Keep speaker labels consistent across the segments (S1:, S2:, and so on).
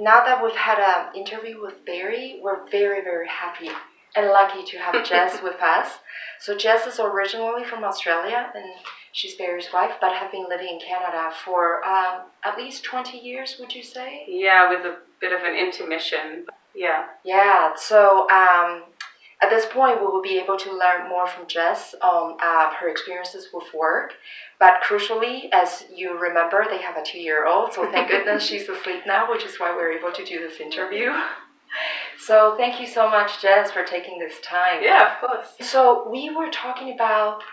S1: now that we've had an interview with Barry, we're very, very happy and lucky to have Jess with us. So Jess is originally from Australia, and she's Barry's wife, but have been living in Canada for at least 20 years, would you say?
S2: Yeah, with a bit of an intermission. Yeah.
S1: Yeah, so at this point, we will be able to learn more from Jess on her experiences with work. But crucially, as you remember, they have a 2-year-old, so thank goodness she's asleep now, which is why we're able to do this interview. So thank you so much, Jess, for taking this time.
S2: Yeah, of course.
S1: So we were talking about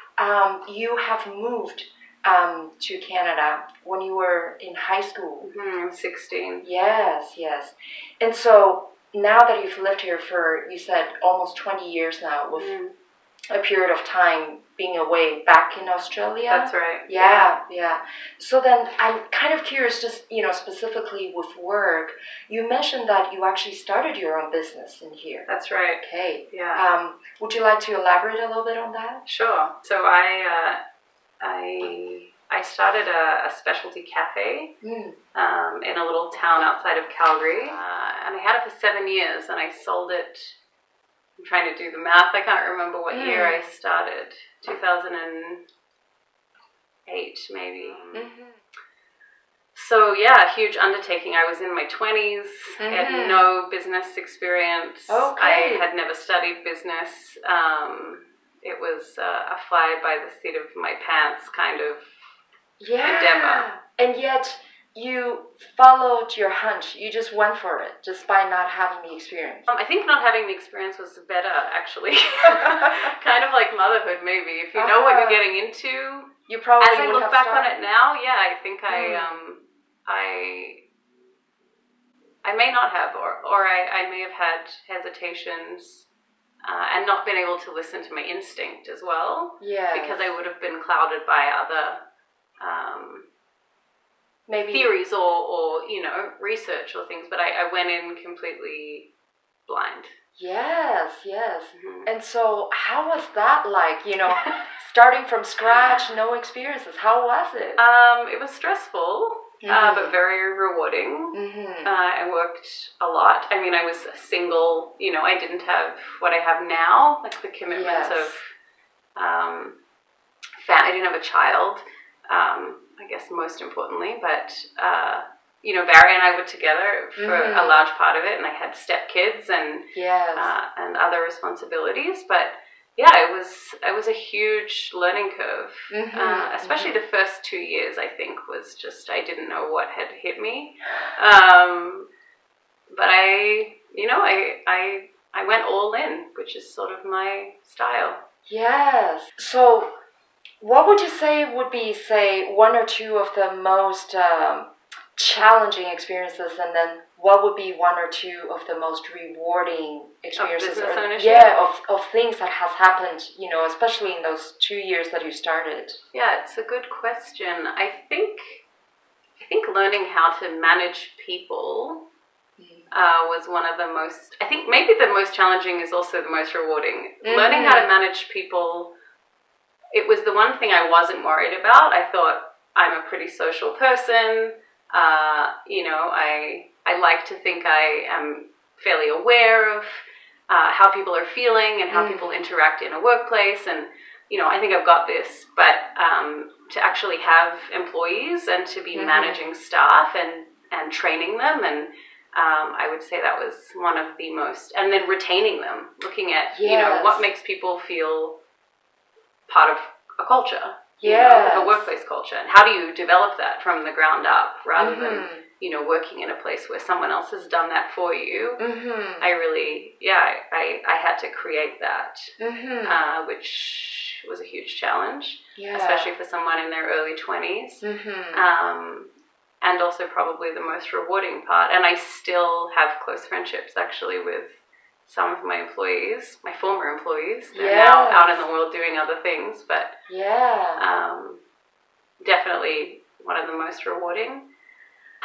S1: you have moved to Canada when you were in high school.
S2: I was 16.
S1: Yes, yes. And so now that you've lived here for, you said, almost 20 years now, with a period of time being away back in Australia.
S2: That's right.
S1: Yeah. So then I'm kind of curious, just, specifically with work, you mentioned that you actually started your own business in here.
S2: That's right.
S1: Okay.
S2: Yeah.
S1: Would you like to elaborate a little bit on that?
S2: Sure. So I started a specialty cafe in a little town outside of Calgary, and I had it for 7 years, and I sold it. I'm trying to do the math. I can't remember what year I started. 2008, maybe. So yeah, huge undertaking. I was in my 20s. I had no business experience.
S1: Okay.
S2: I had never studied business. It was a fly by the seat of my pants kind of endeavor.
S1: And yet you followed your hunch. You just went for it, just by not having the experience.
S2: I think not having the experience was better, actually. Kind of like motherhood, maybe. If you know what you're getting into,
S1: you probably
S2: as I look back on it now, yeah, I think I may not have, or I may have had hesitations and not been able to listen to my instinct as well. Yeah. Because I would have been clouded by other maybe theories or research or things, but I went in completely blind.
S1: Yes. And so how was that like, starting from scratch, no experiences? How was it?
S2: It was stressful, but very rewarding. I worked a lot. I mean, I was single, I didn't have what I have now, like the commitments of I didn't have a child. I guess most importantly, but Barry and I were together for a large part of it, and I had stepkids and other responsibilities. But yeah, it was a huge learning curve, especially the first 2 years. I think was just I didn't know what had hit me, but I went all in, which is sort of my style.
S1: Yes. So what would you say would be, one or two of the most challenging experiences, and then what would be one or two of the most rewarding experiences?
S2: Of business ownership?
S1: Yeah, of things that has happened, especially in those 2 years that you started.
S2: Yeah, it's a good question. I think learning how to manage people was one of the most, I think maybe the most challenging is also the most rewarding. Learning how to manage people, it was the one thing I wasn't worried about. I thought I'm a pretty social person. I like to think I am fairly aware of how people are feeling and how people interact in a workplace. And, I think I've got this. But to actually have employees and to be managing staff and training them, and I would say that was one of the most, and then retaining them, looking at, what makes people feel part of a culture, a workplace culture, and how do you develop that from the ground up rather than, working in a place where someone else has done that for you. I really, I had to create that, which was a huge challenge, especially for someone in their early 20s. And also probably the most rewarding part. And I still have close friendships, actually, with some of my employees, my former employees. They're now out in the world doing other things, but definitely one of the most rewarding.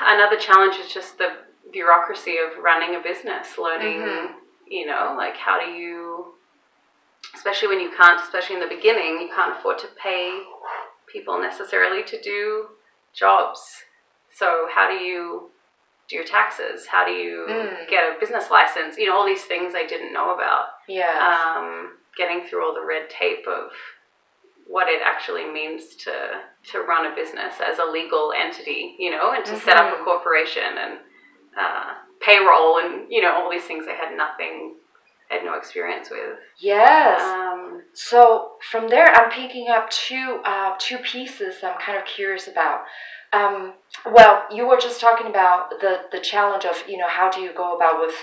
S2: Another challenge is just the bureaucracy of running a business, learning, like how do you, especially when you can't, especially in the beginning, you can't afford to pay people necessarily to do jobs. So how do you do your taxes? How do you get a business license? You know, all these things I didn't know about.
S1: Yes.
S2: Getting through all the red tape of what it actually means to run a business as a legal entity, you know, and to set up a corporation and payroll and, you know, all these things I had no experience with.
S1: Yes. So from there, I'm picking up two pieces I'm kind of curious about. Well, you were just talking about the challenge of, you know, how do you go about with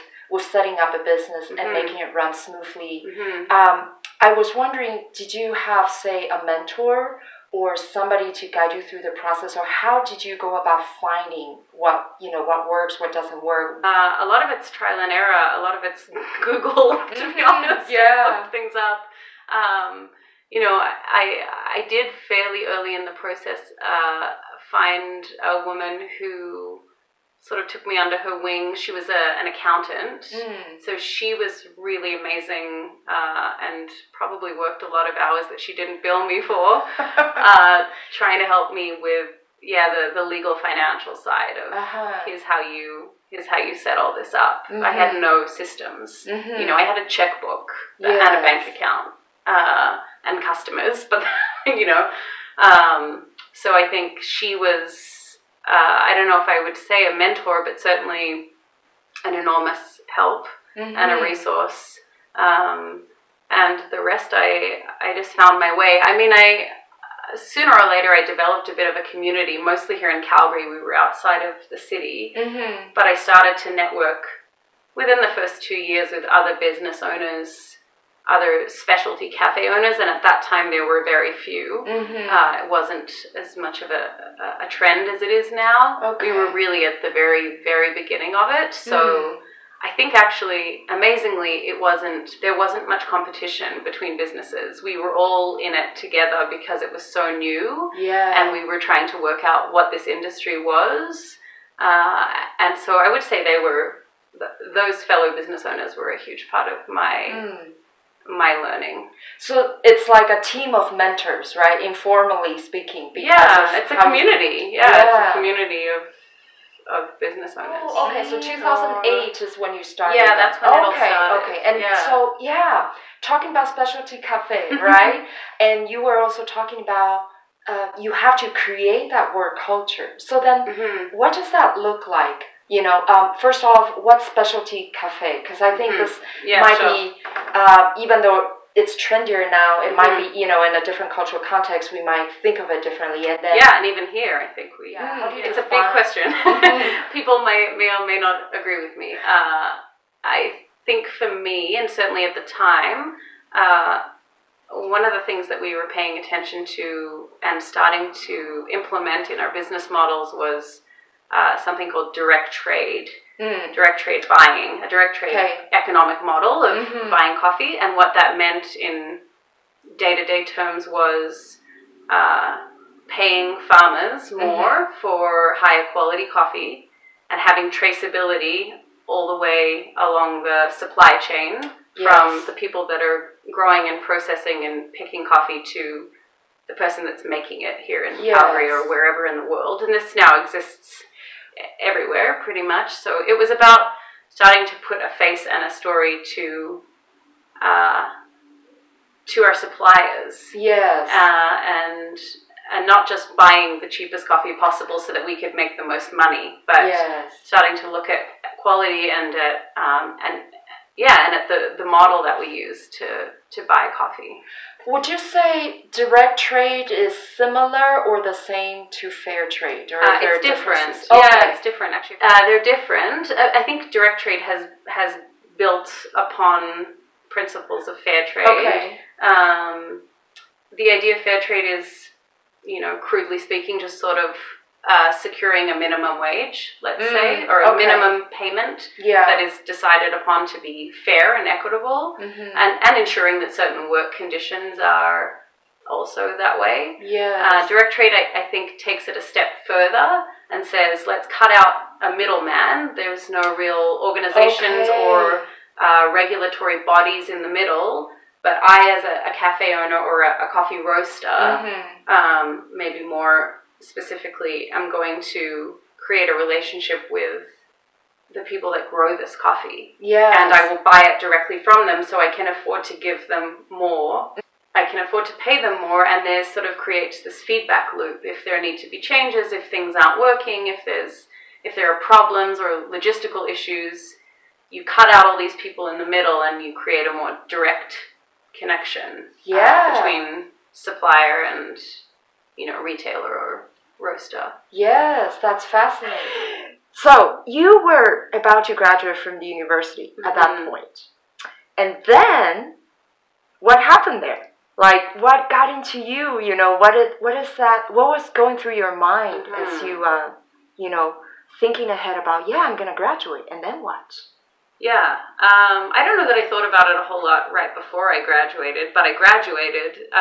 S1: setting up a business and making it run smoothly. I was wondering, did you have, say, a mentor or somebody to guide you through the process, or how did you go about finding what works, what doesn't work?
S2: A lot of it's trial and error. A lot of it's Google, to be honest.
S1: Yeah.
S2: Look things up. You know, I did fairly early in the process find a woman who sort of took me under her wing. She was an accountant, so she was really amazing and probably worked a lot of hours that she didn't bill me for, trying to help me with the legal financial side of here's how you set all this up. I had no systems. You know, I had a checkbook and a bank account and customers, but you know, so I think she was. I don't know if I would say a mentor, but certainly an enormous help and a resource. And the rest, I just found my way. I mean, sooner or later, I developed a bit of a community, mostly here in Calgary. We were outside of the city, but I started to network within the first 2 years with other business owners, other specialty cafe owners, and at that time there were very few. It wasn't as much of a trend as it is now. We were really at the very, very beginning of it. So I think actually, amazingly, there wasn't much competition between businesses. We were all in it together because it was so new, and we were trying to work out what this industry was. And so I would say those fellow business owners were a huge part of my learning.
S1: So it's like a team of mentors, right? Informally speaking.
S2: It's a community. It's a community of business owners.
S1: Oh, okay, so 2008 is when you started.
S2: Yeah, that's when it all started.
S1: Okay, and so, talking about specialty cafe, right? And you were also talking about you have to create that work culture. So then what does that look like? You know, first off, what's specialty cafe? Because I think this might be, even though it's trendier now, it might be, you know, in a different cultural context, we might think of it differently. And then,
S2: and even here, I think it's a big question. People may or may not agree with me. I think for me, and certainly at the time, one of the things that we were paying attention to and starting to implement in our business models was something called direct trade buying, a direct trade economic model of buying coffee. And what that meant in day-to-day terms was paying farmers more for higher quality coffee and having traceability all the way along the supply chain from the people that are growing and processing and picking coffee to the person that's making it here in Calgary or wherever in the world. And this now exists everywhere, pretty much. So it was about starting to put a face and a story to our suppliers. And not just buying the cheapest coffee possible so that we could make the most money, but starting to look at quality and at the model that we use to buy coffee.
S1: Would you say direct trade is similar or the same to fair trade? Or
S2: it's different. Yeah, it's different actually. They're different. I think direct trade has built upon principles of fair trade. The idea of fair trade is, you know, crudely speaking, just sort of securing a minimum wage, let's say, or a minimum payment that is decided upon to be fair and equitable, and ensuring that certain work conditions are also that way. Direct trade, I think, takes it a step further and says, let's cut out a middleman. There's no real organizations or regulatory bodies in the middle. But I, as a cafe owner or a coffee roaster, maybe more specifically, I'm going to create a relationship with the people that grow this coffee.
S1: Yes.
S2: And I will buy it directly from them, so I can afford to give them more. I can afford to pay them more, and there's sort of creates this feedback loop. If there need to be changes, if things aren't working, if there are problems or logistical issues, you cut out all these people in the middle and you create a more direct connection between supplier and, you know, retailer or roaster.
S1: Yes, that's fascinating. So you were about to graduate from the university at that point. And then what happened there? Like, what got into you? You know, what was going through your mind as you, you know, thinking ahead about, I'm going to graduate, and then what?
S2: Yeah, I don't know that I thought about it a whole lot right before I graduated, but I graduated,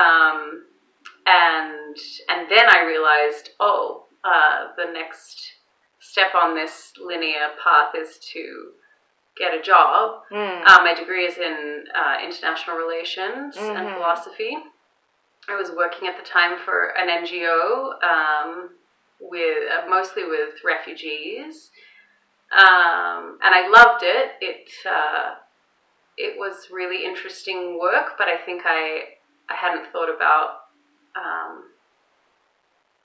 S2: and then I realized, the next step on this linear path is to get a job. My degree is in international relations and philosophy. I was working at the time for an NGO mostly with refugees, and I loved it. It was really interesting work, but I think I hadn't thought about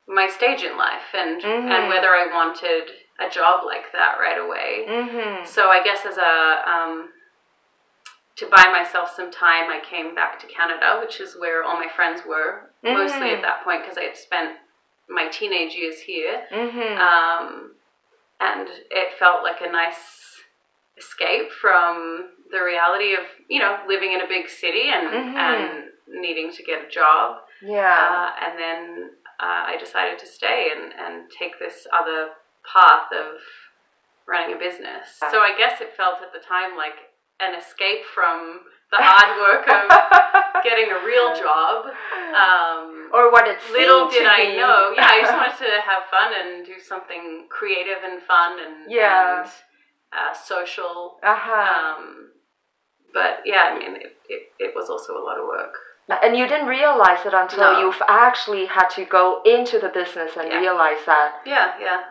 S2: my stage in life and whether I wanted a job like that right away. So I guess as to buy myself some time, I came back to Canada, which is where all my friends were, mostly at that point, because I had spent my teenage years here. And it felt like a nice escape from the reality of, you know, living in a big city and needing to get a job. And then I decided to stay and take this other path of running a business. So I guess it felt at the time like an escape from the hard work of getting a real job.
S1: Or what it seemed
S2: little did
S1: to
S2: I
S1: be.
S2: know. Yeah, I just wanted to have fun and do something creative and fun and social. But yeah, I mean, it was also a lot of work.
S1: And you didn't realize it until you've actually had to go into the business and realize that.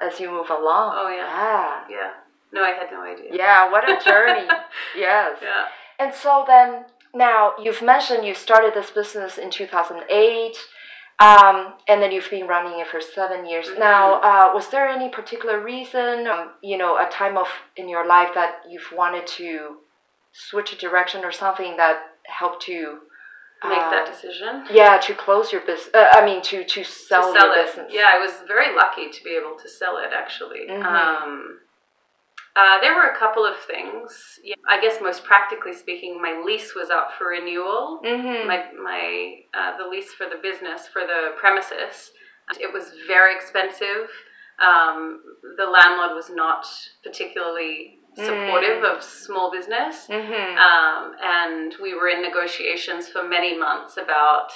S1: As you move along.
S2: Oh yeah. No, I had no idea.
S1: Yeah, what a journey. Yes. Yeah. And so then, now you've mentioned you started this business in 2008, and then you've been running it for 7 years. Now, was there any particular reason, you know, a time in your life that you've wanted to switch a direction or something that helped you
S2: make that decision?
S1: Yeah, to close your business. To sell your business.
S2: Yeah, I was very lucky to be able to sell it, actually. There were a couple of things. Yeah, I guess most practically speaking, my lease was up for renewal. The lease for the business, for the premises. It was very expensive. The landlord was not particularly supportive of small business. And we were in negotiations for many months about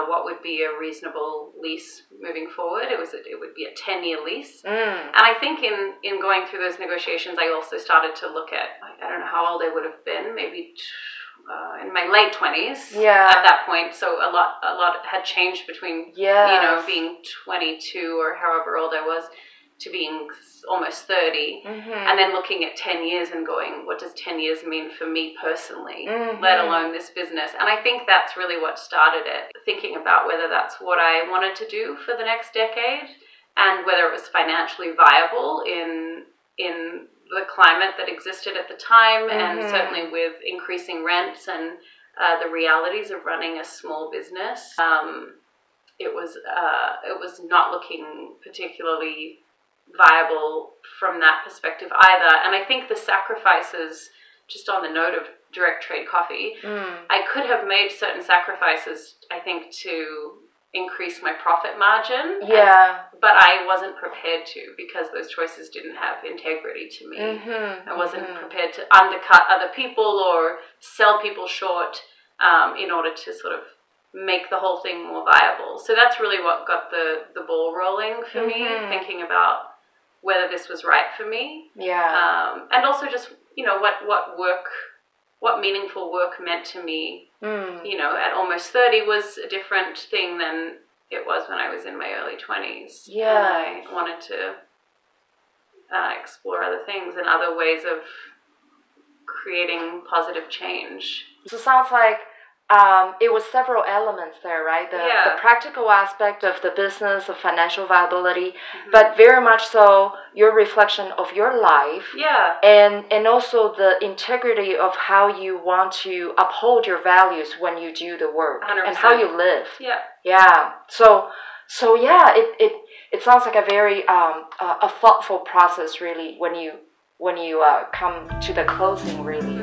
S2: what would be a reasonable lease moving forward. It would be a 10-year lease. And I think in going through those negotiations, I also started to look at, I don't know how old I would have been, maybe in my late 20s at that point. So a lot had changed between, you know, being 22 or however old I was to being almost 30, and then looking at 10 years and going, what does 10 years mean for me personally, let alone this business? And I think that's really what started it, thinking about whether that's what I wanted to do for the next decade and whether it was financially viable in the climate that existed at the time, and certainly with increasing rents and the realities of running a small business. It was not looking particularly viable from that perspective either. And I think the sacrifices, just on the note of direct trade coffee, I could have made certain sacrifices, I think, to increase my profit margin. But I wasn't prepared to, because those choices didn't have integrity to me. I wasn't prepared to undercut other people or sell people short in order to sort of make the whole thing more viable. So that's really what got the ball rolling for me, thinking about whether this was right for me. And also just, you know, what meaningful work meant to me, you know, at almost 30 was a different thing than it was when I was in my early 20s. And I wanted to explore other things and other ways of creating positive change.
S1: So it sounds like it was several elements there, right? The practical aspect of the business, of financial viability, but very much so your reflection of your life.
S2: Yeah.
S1: And also the integrity of how you want to uphold your values when you do the work
S2: 100%.
S1: and how you live.
S2: Yeah.
S1: Yeah. So yeah, it sounds like a very a thoughtful process, really, when you come to the closing, really.